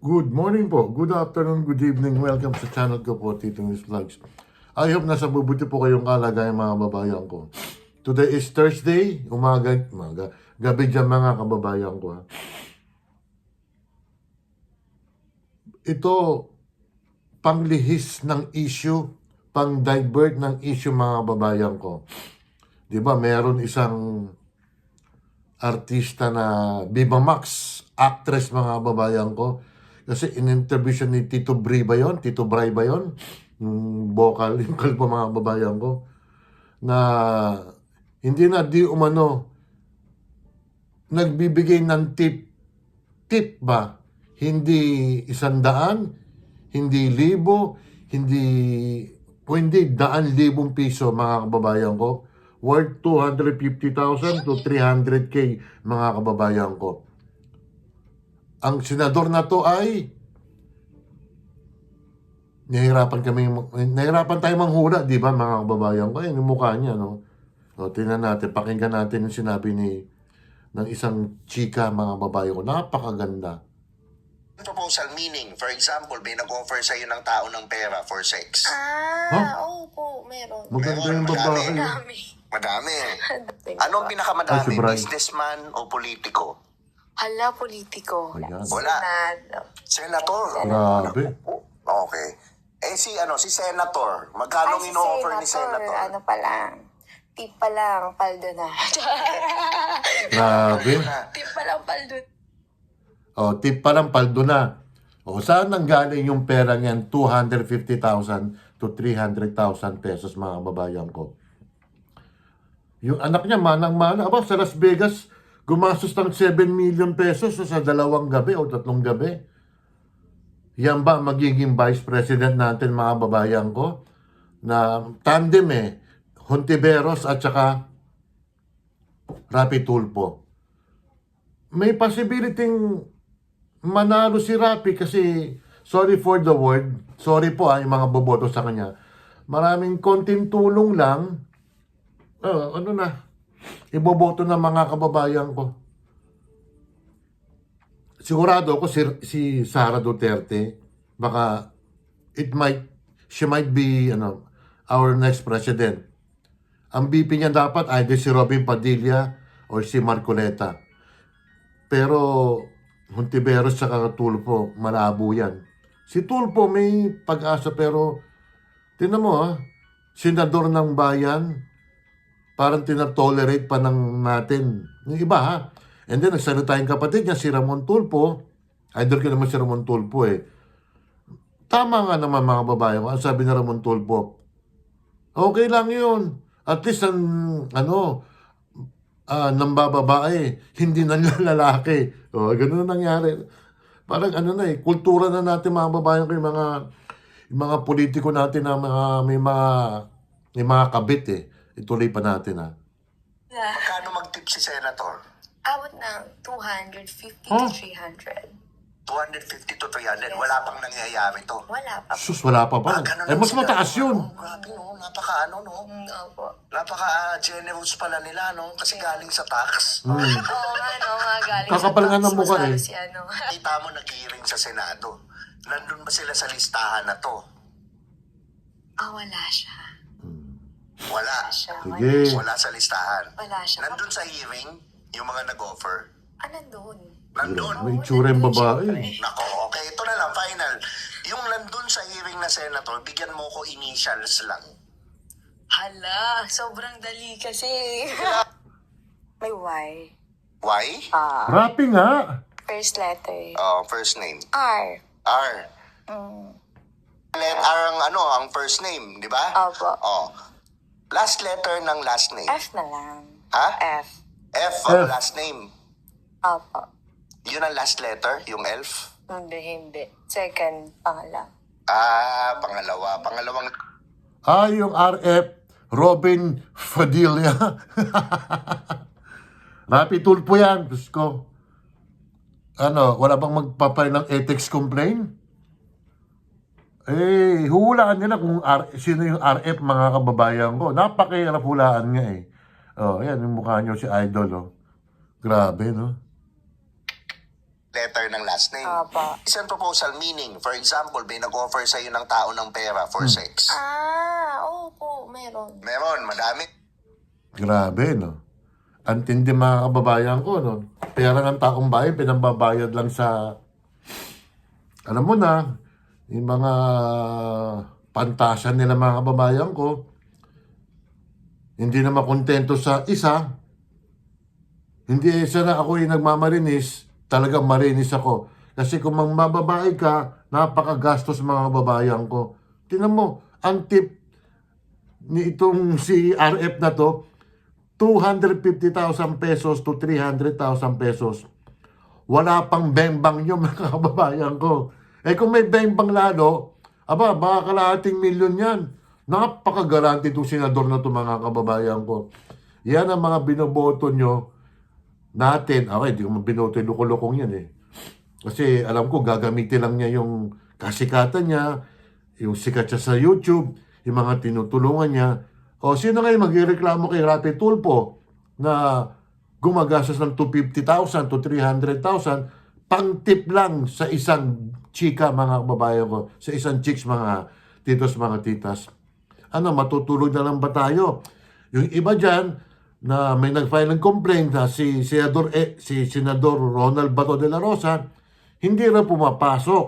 Good morning po, good afternoon, good evening. Welcome sa channel ko po, Tito News Vlogs. I hope nasa mabuti po kayong kalagayan mga kababayan ko. Today is Thursday, gabi dyan mga kababayan ko. Ito, panglihis ng issue, pang-divert ng issue mga kababayan ko. Diba, meron isang artista na Viva Max, actress mga kababayan ko. Kasi in-interview siya ni Tito Bray ba yun? Tito Bray ba yun? Yung vocal, yung kalbo mga kababayan ko. Na hindi na di umano nagbibigay ng tip. Tip ba? Hindi 100, hindi 1,000, hindi 100,000 piso mga kababayan ko. Worth 250,000 to 300K mga kababayan ko. Ang senador na to ay nahirapan tayo manghula, di ba mga kababayan ko? Ayun yung mukha niya, no? O, tingnan natin, pakinggan natin yung sinabi ng isang chika mga babae ko. Napakaganda. Proposal meaning, for example, may nag-offer sa'yo ng tao ng pera for sex. Oo po, meron. Maganda Meron, yung babae. Dami. Madami. Anong pinakamadami? Ay, si Bryce. Businessman o politiko? Hala, politiko. Ayan. Wala. Senado. Senator. Grabe. Okay. Si Senator. Magkano ino-offer ni Senator? Ano pa lang. Tip pa lang, paldo na. Grabe. Tip pa lang, paldo. O, tip pa lang, paldo na. O, saan nanggaling yung pera niyan? 250,000 to 300,000 pesos mga babayan ko. Yung anak niya, manang-mana. Aba, sa Las Vegas, gumastos ng 7 million pesos sa 2 gabi o 3 gabi. Yan ba magiging vice president natin mga babayan ko? Na tandem Hontiveros at saka Rapi Tulfo. May possibilityng manalo si Rapi kasi, sorry for the word, sorry po yung mga boboto sa kanya. Maraming konting tulong lang, iboboto ng mga kababayan ko. Sigurado ako si Sara Duterte, baka she might be our next president. Ang BP niya dapat either si Robin Padilla or si Marcoleta. Pero Hontiveros sa Tulfo, malabo yan. Si Tulfo may pag-asa pero tingnan mo senador ng bayan, parang tinatolerate pa natin. Yung iba And then, nagsalita yung kapatid niya, si Ramon Tulfo. Idol ko naman si Ramon Tulfo Tama nga naman mga babae ko. Ang sabi ni Ramon Tulfo, okay lang yun. At least ng babae, hindi na lalaki. O, ganun na nangyari. Parang kultura na natin mga babae ko, yung mga politiko natin na may mga kabit Ituloy pa natin Magkano mag-tip si Senator? Abot ng 250 to 300. 250 to 300. Wala pang nangyayari to. Wala pa. Sus, wala pa ba? Ganun Mas lang sila, mataas yun. Grabe no. Opo. Napaka-generous pala nila, no? Kasi galing sa tax. Oo nga, mga galing Kakapal nga ng tax, mukha mas lalo eh. Si Kita mo nag-hearing sa Senado. Nandun ba sila sa listahan na to? wala siya. Wala. Sige. Wala sa listahan. Wala siya. Nandun sa hearing, yung mga nag-offer. Nandun. Nandun. May itsura yung babae. Nako, okay. Ito na lang, final. Yung nandun sa hearing na Senator, bigyan mo ko initials lang. Hala, sobrang dali kasi. May Y. Why? Rapi nga. First letter. First name. R. R. R ang first name, di ba? Opo. Last letter ng last name. F na lang. Ha? F. F ang F. last name. Opo. Yun ang last letter, yung elf? Hindi. Second, pangalawa. Pangalawa. Pangalawang Yung RF, Robin Padilla. Rapi Tulfo yan. Diyos ko. Wala bang magpapay ng ethics complaint? Hulaan nila kung sino yung RF mga kababayan ko. Napakahirap hulaan nga yan yung mukha nyo si Idol Grabe, no? letter ng last name. Apa. Isang proposal meaning, for example, may nag-offer sa'yo ng tao ng pera for sex. Opo, meron. Meron, madami. Grabe, no? Ang tindi mga kababayan ko, no? Pera ng taong bayan, pinambabayad lang sa, alam mo na, yung mga pantasan nila mga kababayan ko, hindi na makontento sa isa, hindi isa na ako yung nagmamarinis, talagang marinis ako. Kasi kung mangbababae ka, napakagastos mga kababayan ko. Tingnan mo, ang tip ni itong si RF na to, 250,000 pesos to 300,000 pesos. Wala pang beng-bang nyo mga kababayan ko. Eh kung may beng-bang lalo, aba, baka kalahating milyon yan. Napakagaranti itong senador na ito mga kababayan ko. Yan ang mga binoboto nyo natin. Okay, hindi ko binoto yung lukulukong yan eh. Kasi alam ko, gagamitin lang niya yung kasikatan niya, yung sikat siya sa YouTube, yung mga tinutulungan niya. O sino ngayon magreklamo kay Rapi Tulfo na gumagastos ng 250,000 to 300,000 pang-tip lang sa isang chika mga kababayan ko, sa isang chicks mga titos, mga titas. Ano, matutulog na lang ba tayo? Yung iba dyan na may nag-file ng complaint na si Senador Ronald Bato de la Rosa, hindi na pumapasok.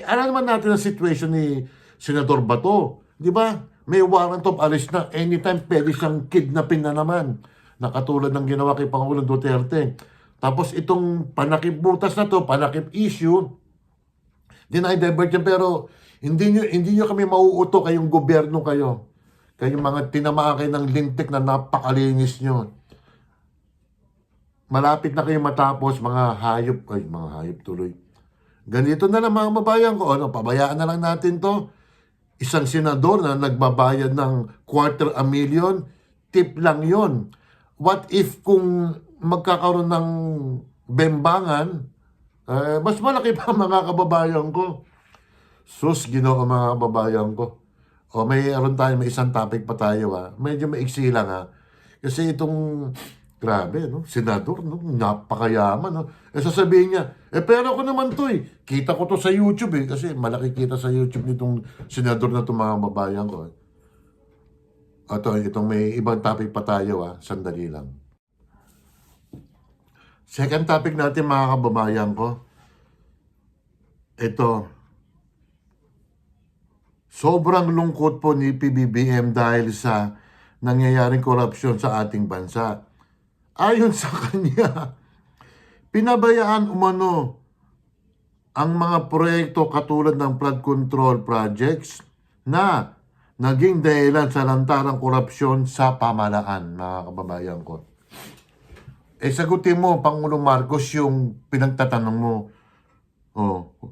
Alam naman natin ang situation ni Senador Bato. Di ba? May warrant of arrest na anytime pwede siyang kidnapin na naman. Nakatulad ng ginawa kay Pangulong Duterte. Tapos itong panakip butas na to, panakip issue, deny diversion, pero hindi nyo kami mauuto kayong gobyerno kayo. Kayong mga tinamaan kayo ng lintik na napakalinis nyo. Malapit na kayo matapos, mga hayop tuloy. Ganito na lang mga mabayan ko, ano, pabayaan na lang natin to. Isang senador na nagbabayad ng 250,000, tip lang yon. What if kung magkakaroon ng bembangan, mas malaki pa mga kababayan ko. Sus, Ginoo mga kababayan ko. O may isang topic pa tayo ha. Medyo maiksi lang ha. Kasi itong, grabe no, senador no, napakayaman no. Sasabihin niya, pero ako naman to eh. Kita ko to sa YouTube eh. Kasi malaki kita sa YouTube nitong senador na itong mga kababayan ko. Itong may ibang topic pa tayo ha. Sandali lang. Second topic natin mga kababayan ko. Ito. Sobrang lungkot po ni PBBM dahil sa nangyayaring korupsyon sa ating bansa. Ayon sa kanya, pinabayaan umano ang mga proyekto katulad ng flood control projects na naging dahilan sa lantarang korupsyon sa pamahalaan, mga kababayan ko. Sagutin mo, Pangulong Marcos, yung pinagtatanong mo,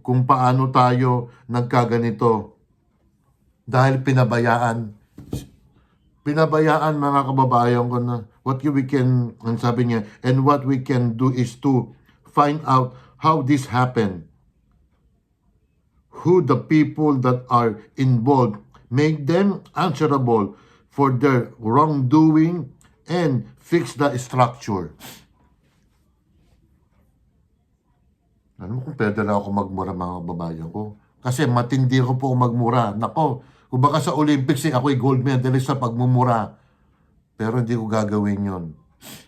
kung paano tayo nagkaganito. Dahil pinabayaan mga kababayan ko na ang sabi niya, and what we can do is to find out how this happened. Who the people that are involved, make them answerable for their wrongdoing and fix the structure. Ano mo kung pwede na ako magmura mga kababayan ko? Kasi matindi ko po magmura. Nako, kung baka sa Olympics ako'y gold medalist sa pagmumura. Pero hindi ko gagawin yon.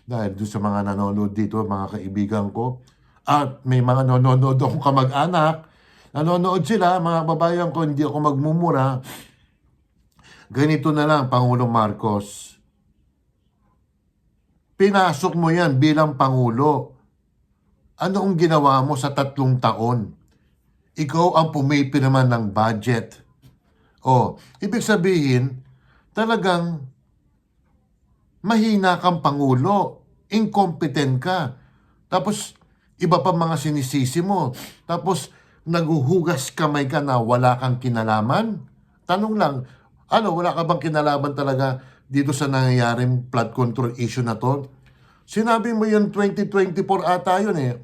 Dahil doon sa mga nanonood dito, mga kaibigan ko, at may mga nanonood akong kamag-anak, nanonood sila, mga babayan ko, hindi ako magmumura. Ganito na lang, Pangulong Marcos. Pinasok mo yan bilang Pangulo. Ano ang ginawa mo sa 3 taon? Ikaw ang pumipirma ng budget. Ibig sabihin, talagang mahina kang Pangulo. Incompetent ka. Tapos, iba pa mga sinisisi mo. Tapos, naguhugas kamay ka na wala kang kinalaman? Tanong lang, wala ka bang kinalaman talaga dito sa nangyayaring flood control issue na to? Sinabi mo yun 2024 ata yun eh,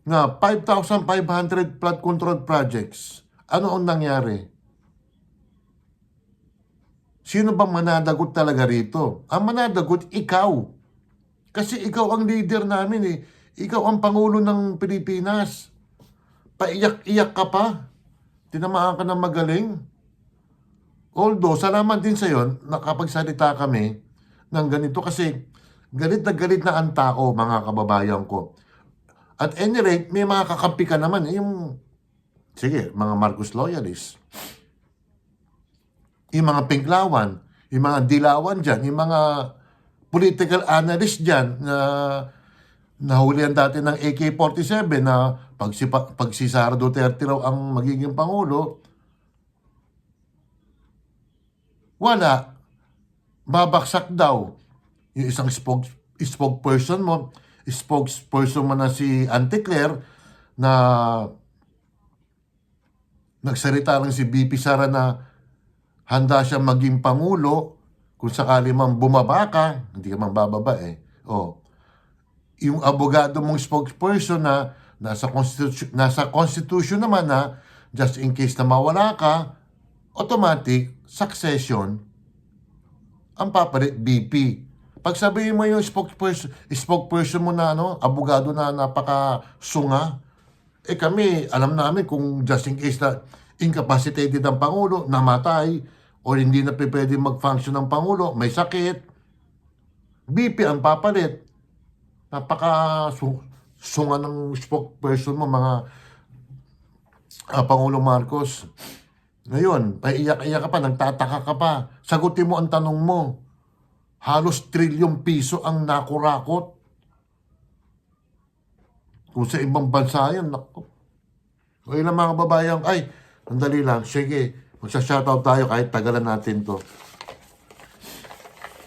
na 5,500 flood control projects. Ano ang nangyari? Sino bang manadagot talaga rito? Ang manadagot, ikaw. Kasi ikaw ang leader namin eh. Ikaw ang Pangulo ng Pilipinas. Paiyak-iyak ka pa. Tinamaan ka ng magaling. Although, salamat din sa yon, nakapagsalita kami ng ganito kasi galit na ang tao, mga kababayan ko. At any rate, may mga kakampi ka naman. Yung, sige, mga Marcos loyalists. Yung mga Pinklawan, yung mga Dilawan dyan, yung mga political analyst dyan na nahulihan dati ng AK-47 na pag si Sara Duterte raw ang magiging Pangulo, wala. Babaksak daw. Yung isang spokesperson mo na si Auntie Claire na nagsalita lang si BP Sara na handa siya maging Pangulo kung sakali man bumaba ka, hindi ka man bababa eh. Oh. Yung abogado mong spokesperson na nasa constitution naman na just in case na mawala ka, automatic succession ang papalit BP. Pag sabihin mo yung spokesperson mo na abogado na napakasunga, kami, alam namin kung just in case na incapacitated ang Pangulo, namatay, o hindi na pwede mag-function ng Pangulo, may sakit, BP ang papalit. Napaka-sunga ng spokesperson mo, mga Pangulo Marcos. Ngayon, paiyak-iyak ka pa, nagtataka ka pa. Sagutin mo ang tanong mo. Halos trilyong piso ang nakurakot. Kung sa ibang bansa yan, naku. Ngayon lang mga babayan, ay, sandali lang, sige, magsa-shoutout tayo kahit tagalan natin to.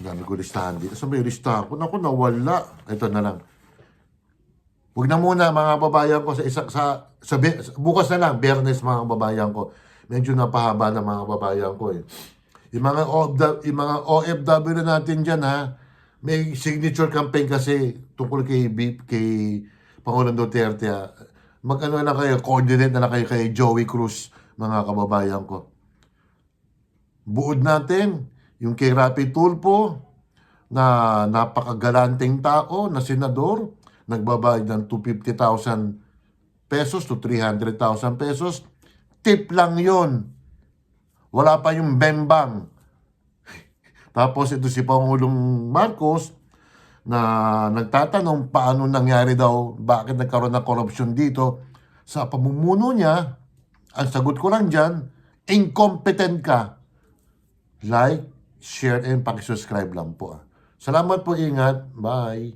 Dami ko listahan dito. Saan ba yung listahan ko? Naku, nawala. Ito na lang. Huwag na muna mga babayan ko bukas na lang, Biyernes mga babayan ko. Medyo napahaba na mga babayan ko eh. Yung mga OFW natin dyan ha, may signature campaign kasi tungkol kay Pangulong Duterte ha. Mag-ano na kayo, coordinate na kayo kay Joey Cruz, mga kababayan ko. Buod natin, yung kay Rapi Tulfo, na napakagalanteng tao, na senador, nagbabayad ng 250,000 pesos to 300,000 pesos. Tip lang yon. Wala pa yung bembang. Tapos ito si Pangulong Marcos na nagtatanong paano nangyari daw, bakit nagkaroon ng korupsyon dito. Sa pamumuno niya, ang sagot ko lang dyan, incompetent ka. Like, share, and pakisubscribe lang po. Salamat po, ingat. Bye.